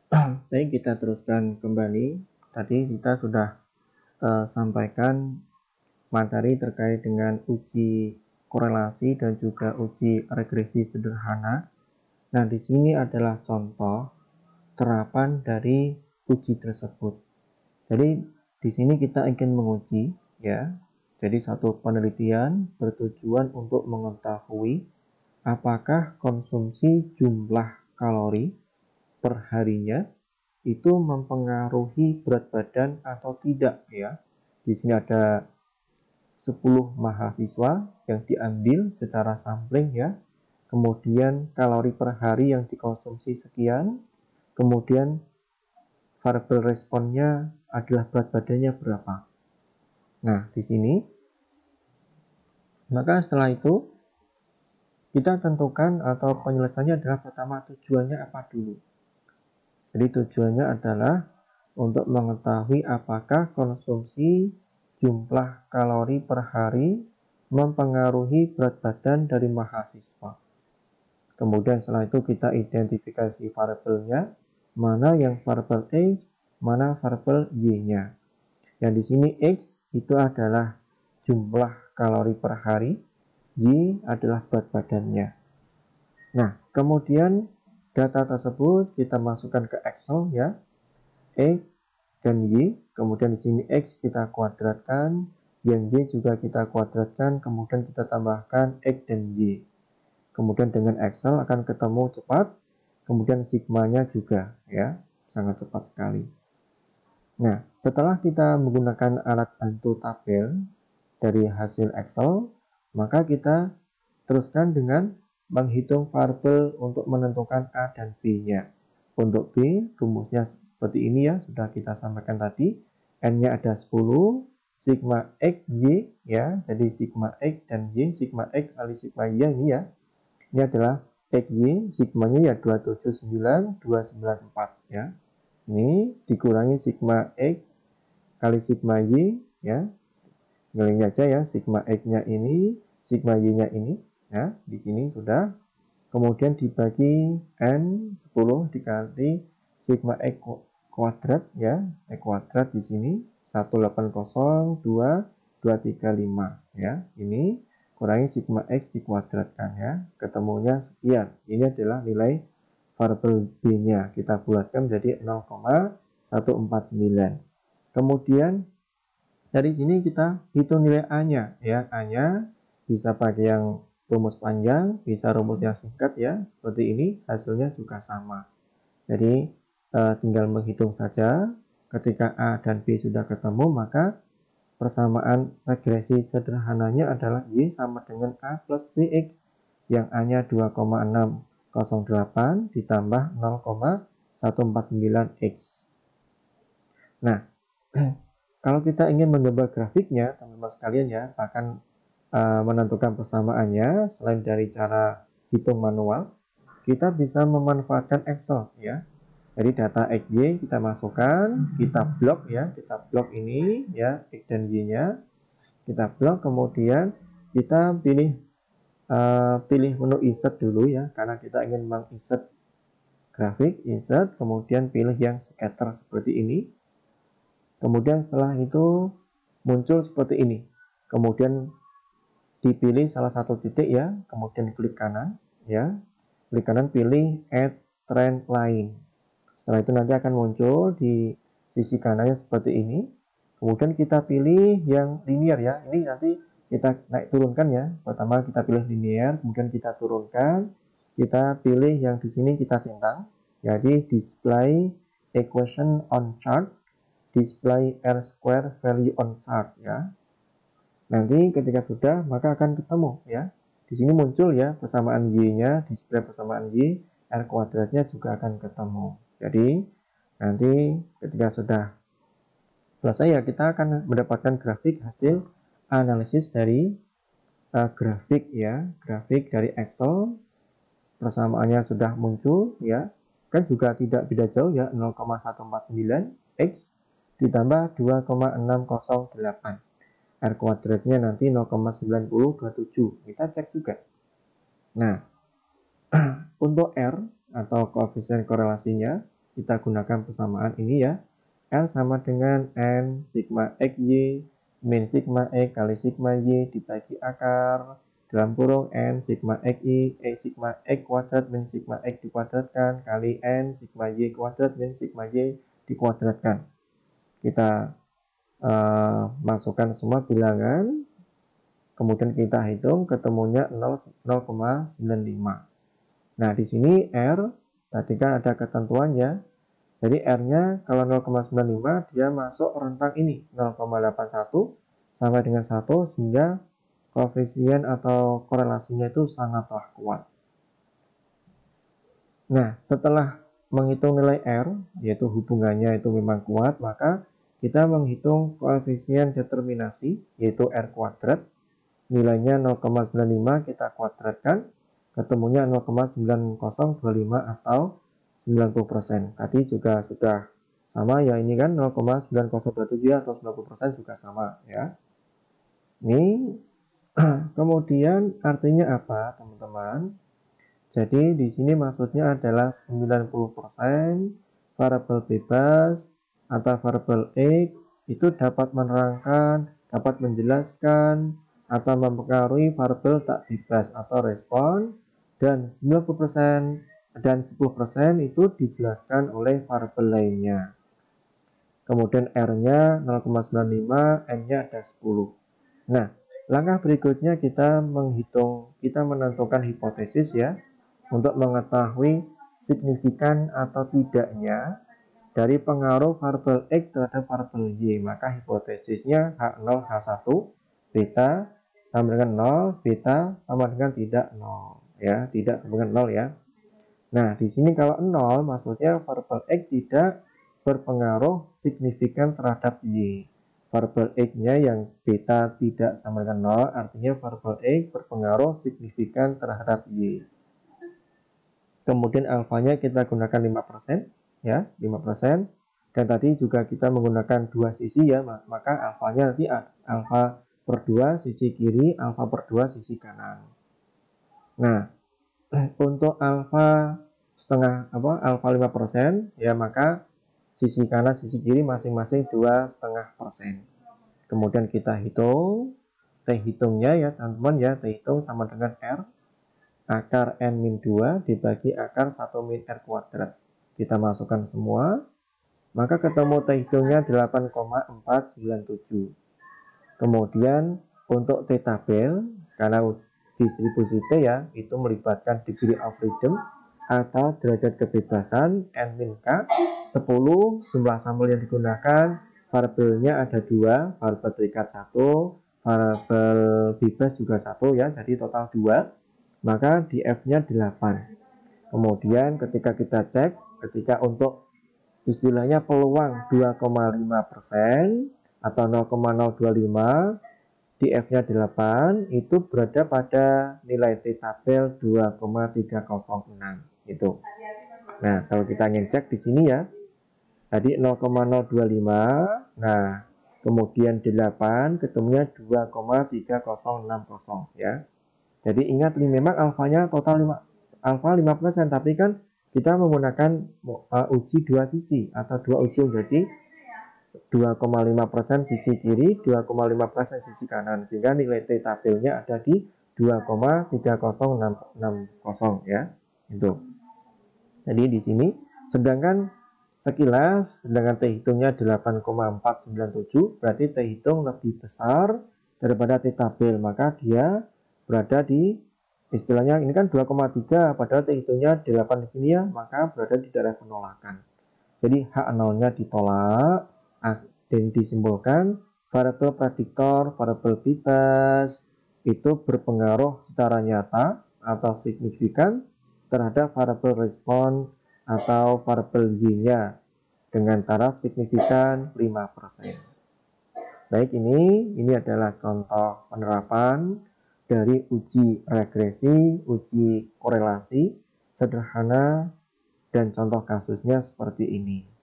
Baik, kita teruskan kembali. Tadi kita sudah sampaikan materi terkait dengan uji korelasi dan juga uji regresi sederhana. Nah, di sini adalah contoh terapan dari uji tersebut. Jadi, di sini kita ingin menguji, ya. Jadi, satu penelitian bertujuan untuk mengetahui apakah konsumsi jumlah kalori per harinya itu mempengaruhi berat badan atau tidak, ya. Di sini ada 10 mahasiswa yang diambil secara sampling, ya. Kemudian kalori per hari yang dikonsumsi sekian. Kemudian variabel responnya adalah berat badannya berapa. Nah, di sini maka setelah itu kita tentukan atau penyelesaiannya adalah pertama tujuannya apa dulu. Jadi tujuannya adalah untuk mengetahui apakah konsumsi jumlah kalori per hari mempengaruhi berat badan dari mahasiswa. Kemudian setelah itu kita identifikasi variabelnya, mana yang variabel X, mana variabel Y-nya. Yang di sini X itu adalah jumlah kalori per hari, Y adalah berat badannya. Nah, kemudian data tersebut kita masukkan ke Excel, ya. X dan Y, kemudian di sini X kita kuadratkan, yang Y juga kita kuadratkan, kemudian kita tambahkan X dan Y. Kemudian dengan Excel akan ketemu cepat, kemudian sigmanya juga, ya, sangat cepat sekali. Nah, setelah kita menggunakan alat bantu tabel dari hasil Excel, maka kita teruskan dengan menghitung variabel untuk menentukan A dan B-nya. Untuk B, rumusnya seperti ini, ya, sudah kita sampaikan tadi. N-nya ada 10, sigma X, Y, ya. Jadi sigma X dan Y, sigma X kali sigma Y ini, ya. Ini adalah XY, sigmanya ya 279,294, ya. Ini dikurangi sigma X kali sigma Y, ya. Tinggal aja, ya, sigma X-nya ini, sigma Y-nya ini. Ya, di sini sudah. Kemudian dibagi N 10 dikali sigma X kuadrat, ya. X kuadrat di sini 180,2,235, ya. Ini kurangi sigma X dikuadratkan, ya. Ketemunya sekian. Ini adalah nilai variabel B-nya. Kita bulatkan menjadi 0,149. Kemudian dari sini kita hitung nilai A-nya, ya. A-nya bisa pakai yang rumus panjang, bisa rumus yang singkat, ya. Seperti ini, hasilnya juga sama. Jadi tinggal menghitung saja. Ketika A dan B sudah ketemu, maka persamaan regresi sederhananya adalah Y sama dengan A plus BX, yang A-nya 2,608 ditambah 0,149X. Nah, kalau kita ingin menggambar grafiknya, teman-teman sekalian, ya, bahkan menentukan persamaannya, selain dari cara hitung manual, kita bisa memanfaatkan Excel, ya. Jadi data XY kita masukkan, kita blok, ya, kita blok ini, ya, X dan Y-nya, kita blok, kemudian kita pilih menu insert dulu, ya, karena kita ingin menginsert grafik, insert, kemudian pilih yang scatter seperti ini. Kemudian setelah itu muncul seperti ini. Kemudian dipilih salah satu titik, ya, kemudian klik kanan, ya. Klik kanan pilih add trend line. Setelah itu nanti akan muncul di sisi kanannya seperti ini. Kemudian kita pilih yang linear, ya. Ini nanti kita naik turunkan, ya. Pertama kita pilih linear, kemudian kita turunkan. Kita pilih yang di sini kita centang. Jadi display equation on chart, display R square value on chart, ya. Nanti ketika sudah, maka akan ketemu, ya. Di sini muncul, ya, persamaan Y-nya, display persamaan Y, R kuadratnya juga akan ketemu. Jadi nanti ketika sudah selesai, ya, kita akan mendapatkan grafik hasil analisis dari grafik, ya, grafik dari Excel. Persamaannya sudah muncul, ya, kan juga tidak beda jauh, ya, 0,149 X ditambah 2,608. R kuadratnya nanti 0,9027. Kita cek juga. Nah, untuk R atau koefisien korelasinya, kita gunakan persamaan ini ya. L sama dengan N sigma XY min sigma X kali sigma Y dibagi akar dalam kurung N sigma XY sigma X kuadrat min sigma X dikuadratkan kali N sigma Y kuadrat min sigma Y dikuadratkan. Kita masukkan semua bilangan, kemudian kita hitung, ketemunya 0,95. Nah, di sini R tadi kan ada ketentuannya. Jadi R-nya kalau 0,95 dia masuk rentang ini 0,81 sampai dengan 1, sehingga koefisien atau korelasinya itu sangatlah kuat. Nah, setelah menghitung nilai R, yaitu hubungannya itu memang kuat, maka kita menghitung koefisien determinasi, yaitu R kuadrat. Nilainya 0,95 kita kuadratkan, ketemunya 0,9025 atau 90%. Tadi juga sudah sama ya, ini kan 0,9027 atau 90% juga sama ya. Ini kemudian artinya apa, teman-teman? Jadi di sini maksudnya adalah 90% variabel bebas atau variabel X itu dapat menerangkan, dapat menjelaskan atau mempengaruhi variabel tak bebas atau respon, dan 90% dan 10% itu dijelaskan oleh variabel lainnya. Kemudian R-nya 0,95, N-nya ada 10. Nah, langkah berikutnya kita menentukan hipotesis ya, untuk mengetahui signifikan atau tidaknya dari pengaruh variabel X terhadap variabel Y. Maka hipotesisnya H0, H1, beta sama dengan 0, beta sama dengan tidak 0 ya, tidak sama dengan 0 ya. Nah, di sini kalau 0 maksudnya variabel X tidak berpengaruh signifikan terhadap Y. Variabel X-nya yang beta tidak sama dengan 0, artinya variabel X berpengaruh signifikan terhadap Y. Kemudian alfanya kita gunakan 5% ya, 5%. Dan tadi juga kita menggunakan dua sisi ya, maka alfanya nanti alfa per 2 sisi kiri, alfa per 2 sisi kanan. Nah, untuk alfa setengah alfa 5% ya, maka sisi kanan sisi kiri masing-masing 2,5%. Kemudian kita hitung, T hitungnya ya teman-teman ya, T hitung sama dengan R akar N-2 dibagi akar 1 min R kuadrat. Kita masukkan semua, maka ketemu T hitungnya 8,497. Kemudian untuk T tabel, karena distribusi T ya, itu melibatkan degree of freedom atau derajat kebebasan N-K 10, jumlah sampel yang digunakan, variabelnya ada 2, variabel terikat 1, variabel bebas juga 1 ya, jadi total 2. Maka di F-nya 8. Kemudian ketika kita cek, ketika untuk istilahnya peluang 2,5% atau 0,025, di F-nya 8 itu berada pada nilai T tabel 2,306 itu. Nah, kalau kita ingin cek di sini ya, tadi 0,025, nah kemudian 8 ketemunya 2,3060 ya. Jadi ingat, memang alfanya total alfa 5%, tapi kan kita menggunakan uji dua sisi atau dua ujung, jadi 2,5% sisi kiri, 2,5% sisi kanan, sehingga nilai T tabelnya ada di 2,3060 ya. Itu. Jadi di sini sedangkan sekilas, sedangkan T hitungnya 8,497, berarti T hitung lebih besar daripada T tabel, maka dia berada di istilahnya ini kan 2,3, padahal T hitungnya 8 di sini ya, maka berada di daerah penolakan. Jadi H0-nya ditolak, dan disimpulkan variabel prediktor, variabel bebas itu berpengaruh secara nyata atau signifikan terhadap variabel respon atau variabel Y-nya dengan taraf signifikan 5%. Baik, ini adalah contoh penerapan dari uji regresi, uji korelasi sederhana, dan contoh kasusnya seperti ini.